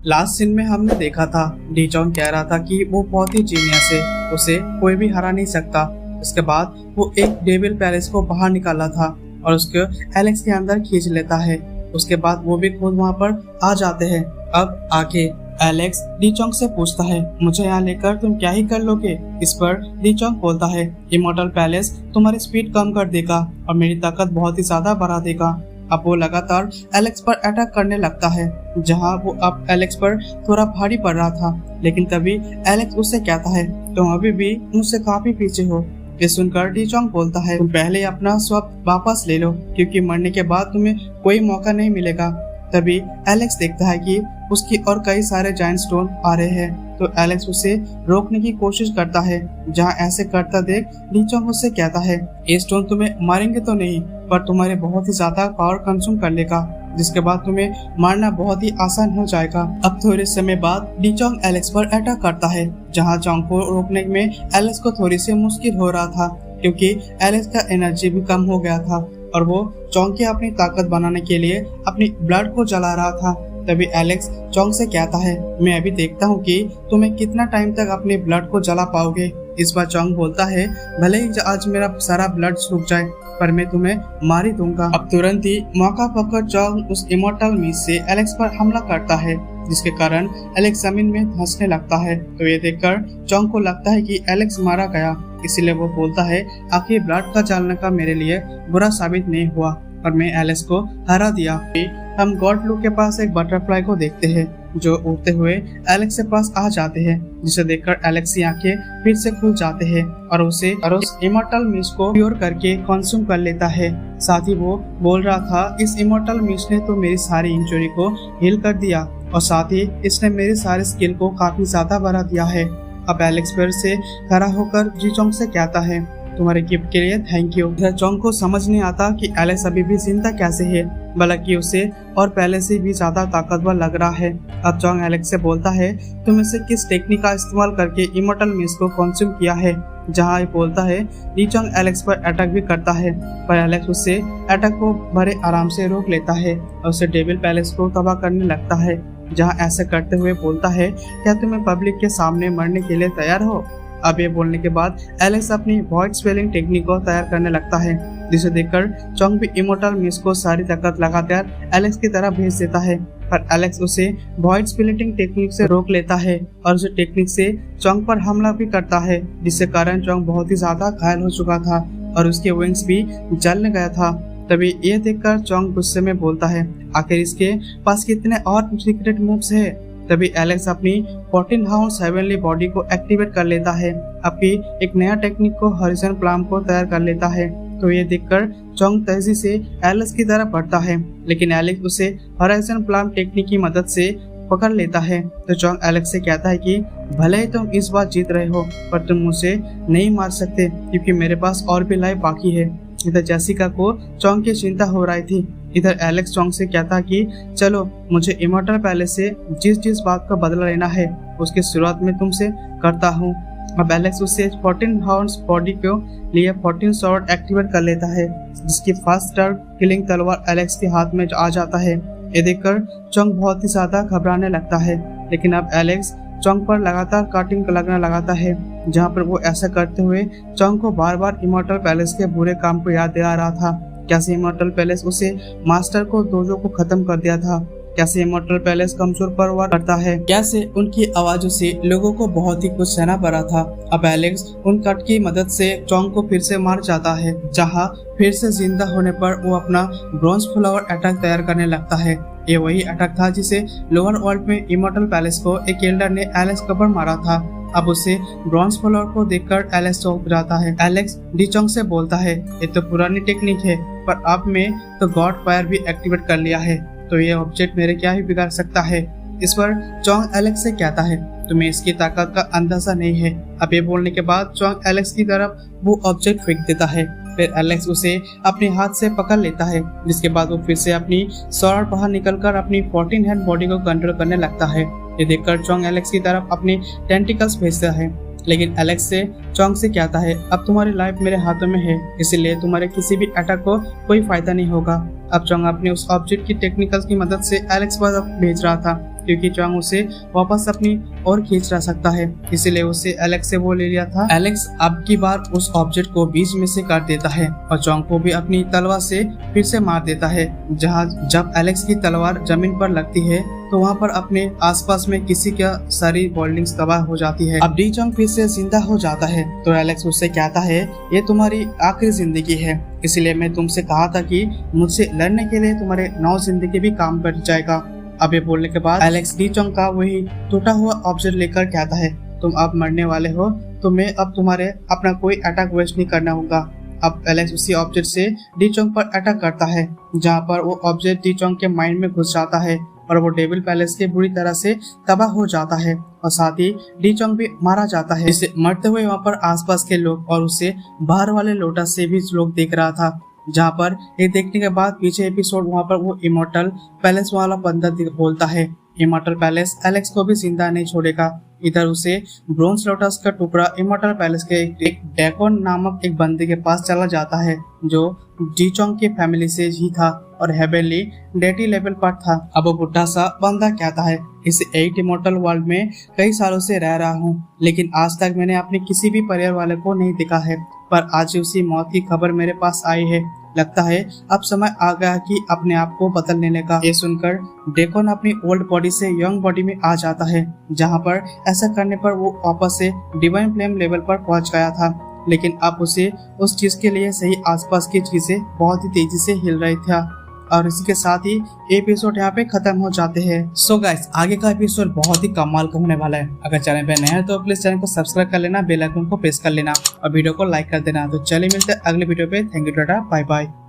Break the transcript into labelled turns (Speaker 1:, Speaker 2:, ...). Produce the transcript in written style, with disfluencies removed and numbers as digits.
Speaker 1: Last scene में हमने देखा था डीचोंग कह रहा था कि वो बहुत ही जीनियस है, उसे कोई भी हरा नहीं सकता। उसके बाद वो एक डेविल पैलेस को बाहर निकाला था और उसको एलेक्स के अंदर खींच लेता है। उसके बाद वो भी खुद वहाँ पर आ जाते हैं। अब आके एलेक्स डीचोंग से पूछता है, मुझे यहाँ लेकर तुम क्या ही कर लोगे। इस पर डीचोंग बोलता है, इमॉर्टल पैलेस तुम्हारी स्पीड कम कर देगा और मेरी ताकत बहुत ही ज्यादा बढ़ा देगा। अब वो लगातार एलेक्स पर अटैक करने लगता है, जहाँ वो अब एलेक्स पर थोड़ा भारी पड़ रहा था। लेकिन तभी एलेक्स उससे कहता है, तुम अभी भी मुझसे काफी पीछे हो। ये सुनकर डीचोंग बोलता है, तुम पहले अपना स्वप वापस ले लो, क्योंकि मरने के बाद तुम्हें कोई मौका नहीं मिलेगा। तभी एलेक्स देखता है कि उसकी और कई सारे जायंट स्टोन आ रहे हैं, तो एलेक्स उसे रोकने की कोशिश करता है। जहां ऐसे करता देख डीचोंग उससे कहता है, ये स्टोन तुम्हें मारेंगे तो नहीं, पर तुम्हारे बहुत ही ज्यादा पावर कंज्यूम कर लेगा, जिसके बाद तुम्हें मारना बहुत ही आसान हो जाएगा। अब थोड़े समय बाद डीचोंग एलेक्स पर अटैक करता है, जहां चोंग को रोकने में एलेक्स को थोड़ी सी मुश्किल हो रहा था, क्योंकि एलेक्स का एनर्जी भी कम हो गया था और वो चोंग के अपनी ताकत बनाने के लिए अपनी ब्लड को जला रहा था। तभी एलेक्स चोंग से कहता है, मैं अभी देखता हूँ कि तुम्हें कितना टाइम तक अपने ब्लड को जला पाओगे। इस बार चोंग बोलता है, भले ही आज मेरा सारा ब्लड सूख जाए, पर मैं तुम्हें मार ही दूंगा। अब तुरंत ही मौका पाकर चोंग उस इमॉर्टल मीस से एलेक्स पर हमला करता है, जिसके कारण एलेक्स जमीन में धंसने लगता है। तो ये देखकर चोंग को लगता है कि एलेक्स मारा गया, इसलिए वो बोलता है, आखिर ब्लड का जलने का मेरे लिए बुरा साबित नहीं हुआ और मैं एलेक्स को हरा दिया। हम गॉड लू के पास एक बटरफ्लाई को देखते हैं, जो उड़ते हुए एलेक्स के पास आ जाते हैं, जिसे देखकर एलेक्स की आंखें फिर से खुल जाते हैं और उस इमॉर्टल मिस को प्योर करके कंज्यूम कर लेता है। साथ ही वो बोल रहा था, इस इमॉर्टल मिस ने तो मेरी सारी इंजरी को हील कर दिया और साथ ही इसने मेरे सारे स्किल को काफी ज्यादा बढ़ा दिया है। अब एलेक्स फिर से खड़ा होकर डीचोंग से कहता है, तुम्हारे गिफ्ट के लिए थैंक यू। चोंग को समझ नहीं आता कि एलेक्स अभी भी जिंदा कैसे है, बल्कि उसे और पहले से भी ज्यादा ताकतवर लग रहा है। अब चोंग एलेक्स से बोलता है, तुम इसे किस टेक्निक का इस्तेमाल करके इमॉर्टल मिस को कंज्यूम किया है। जहाँ ये बोलता है, डीचोंग एलेक्स पर अटैक भी करता है, पर एलेक्स उससे अटैक को बड़े आराम से रोक लेता है और उसे डेविल पैलेस को तबाह करने लगता है। जहाँ ऐसे करते हुए बोलता है, क्या तुम्हें पब्लिक के सामने मरने के लिए तैयार हो। अब ये बोलने के बाद एलेक्स अपनी वॉइड स्पेलिंग टेक्निक को तैयार करने लगता है, जिसे देखकर चोंग भी इमॉर्टल मिस को सारी ताकत लगाकर एलेक्स की तरफ भेज देता है, पर एलेक्स उसे वॉइड स्पेलिंग टेक्निक से रोक लेता है और उस टेक्निक से चोंग पर हमला भी करता है, जिससे कारण चोंग बहुत ही ज्यादा घायल हो चुका था और उसके विंग्स भी जलने गया था। तभी ये देखकर चोंग गुस्से में बोलता है, आखिर इसके पास कितने और सीक्रेट मूव्स है। तभी एलेक्स अपनी 14 हाउंड हेवनली बॉडी को एक्टिवेट कर लेता है, अपनी एक नया टेक्निक को हॉरिजॉन प्लाम को तैयार कर लेता है। तो ये देखकर चोंग तेजी से एलेक्स की तरफ बढ़ता है, लेकिन एलेक्स उसे हॉरिजॉन प्लाम टेक्निक की मदद से पकड़ लेता है। तो चोंग एलेक्स से कहता है कि भले ही तुम इस बार जीत रहे हो, पर तुम मुझे नहीं मार सकते, क्योंकि मेरे पास और भी लाइफ बाकी है। इधर जेसिका को चोंग की चिंता हो रही थी। इधर एलेक्स चोंग से कहता कि चलो, मुझे इमॉर्टल पैलेस से जिस बात का बदला लेना है उसकी शुरुआत में तुमसे करता हूँ। अब एलेक्स उससे 14 हाउंड्स बॉडी को लिए 14 स्वॉर्ड एक्टिवेट कर लेता है, जिसकी फास्ट किलिंग तलवार एलेक्स के हाथ में आ जाता है। ये देखकर चोंग बहुत ही ज्यादा घबराने लगता है, लेकिन अब एलेक्स चोंग पर लगातार काटिंग लगना लगाता है, जहाँ पर वो ऐसा करते हुए चोंग को बार बार इमॉर्टल पैलेस के बुरे काम को याद दिला रहा था। कैसे इमॉर्टल पैलेस उसे मास्टर को दोजो को खत्म कर दिया था, कैसे इमॉर्टल पैलेस कमजोर परवार करता है, कैसे उनकी आवाजों से लोगों को बहुत ही कुछ सहना पड़ा था। अब एलेक्स उन कट की मदद से चोंग को फिर से मार जाता है, जहां फिर से जिंदा होने पर वो अपना ब्रॉन्ज फ्लावर अटैक तैयार करने लगता है। ये वही अटैक था जिसे लोअर वर्ल्ड में इमॉर्टल पैलेस को एक एल्डर ने एलेक्स पर मारा था। अब उसे ब्रॉन्ज फ्लावर को देखकर एलेक्स चौंक जाता है। एलेक्स डीचोंग से बोलता है, ये तो पुरानी टेक्निक है, पर अब मैं तो गॉड फायर भी एक्टिवेट कर लिया है, तो ये ऑब्जेक्ट मेरे क्या ही बिगाड़ सकता है। इस पर चोंग एलेक्स से कहता है, तुम्हें इसकी ताकत का अंदाजा नहीं है। अब ये बोलने के बाद चोंग एलेक्स की तरफ वो ऑब्जेक्ट फेंक देता है। फिर एलेक्स उसे अपने हाथ से पकड़ लेता है, जिसके बाद वो फिर से अपनी स्वॉर्ड बाहर निकलकर अपनी 14 हैंड बॉडी को कंट्रोल करने लगता है। ये देखकर चोंग एलेक्स की तरफ अपने टेंटिकल्स भेजता है, लेकिन एलेक्स से चोंग से कहता है, अब तुम्हारी लाइफ मेरे हाथों में है, इसलिए तुम्हारे किसी भी अटैक को कोई फायदा नहीं होगा। अब चोंग अपने उस ऑब्जेक्ट की टेक्निकल्स की मदद से एलेक्स पर भेज रहा था, क्योंकि चोंग उसे वापस अपनी ओर खींच रह सकता है। इसीलिए उसे एलेक्स से वो ले लिया था। एलेक्स अब की बार उस ऑब्जेक्ट को बीच में से काट देता है और चोंग को भी अपनी तलवार से फिर से मार देता है। जब एलेक्स की तलवार जमीन पर लगती है तो वहाँ पर अपने आसपास में किसी का सारी बिल्डिंग्स तबाह हो जाती है। अब डी चोंग फिर से जिंदा हो जाता है तो एलेक्स उससे कहता है ये तुम्हारी आखिरी जिंदगी है, इसलिए मैं तुमसे कहा था कि मुझसे लड़ने के लिए तुम्हारे 9 जिंदगी भी काम कर जाएगा। अब ये बोलने के बाद एलेक्स डी चोंग का वही टूटा हुआ ऑब्जेक्ट लेकर कहता है तुम अब मरने वाले हो तो मैं अब तुम्हारे अपना कोई अटैक वेस्ट नहीं करना होगा। अब एलेक्स उसी ऑब्जेक्ट से डी चोंग पर अटैक करता है, जहाँ पर वो ऑब्जेक्ट डी चोंग के माइंड में घुस जाता है और वो डेविल पैलेस के बुरी तरह से तबाह हो जाता है और साथ ही डी चोंग भी मारा जाता है। इसे मरते हुए वहाँ पर आसपास के लोग और उसे बाहर वाले लोटस से भी लोग देख रहा था, जहाँ पर ये देखने के बाद पीछे एपिसोड वहाँ पर वो इमोर्टल पैलेस वाला बंदा बोलता है इमोर्टल पैलेस एलेक्स को भी जिंदा नहीं छोड़ेगा। इधर उसे ब्रोंज लोटस का टुकड़ा इमोर्टल पैलेस के एक डेकोन नामक एक बंदे के पास चला जाता है जो डी चोंग की फैमिली से ही था और हेवनली डेटी लेवल पर था। अब वो बुढ़ा सा बंदा कहता है इस 8 इमोर्टल वर्ल्ड में कई सालों से रह रहा हूँ, लेकिन आज तक मैंने अपने किसी भी परिवार वाले को नहीं देखा है, पर आज उसी मौत की खबर मेरे पास आई है। लगता है अब समय आ गया कि अपने आप को बदल लेने का। ये सुनकर डेकोन अपनी ओल्ड बॉडी से यंग बॉडी में आ जाता है, जहाँ पर ऐसा करने पर वो वापस से डिवाइन फ्लेम लेवल पर पहुंच गया था, लेकिन अब उसे उस चीज के लिए सही आसपास की चीजें बहुत ही तेजी से हिल रही थी। और इसी के साथ ही एपिसोड यहाँ पे खत्म हो जाते हैं। सो गाइस आगे का एपिसोड बहुत ही कमाल का होने वाला है। अगर चैनल पे नया है तो प्लीज चैनल को सब्सक्राइब कर लेना, बेल आइकन को प्रेस कर लेना और वीडियो को लाइक कर देना। तो चलिए मिलते हैं अगले वीडियो पे। Thank you, tata, bye bye.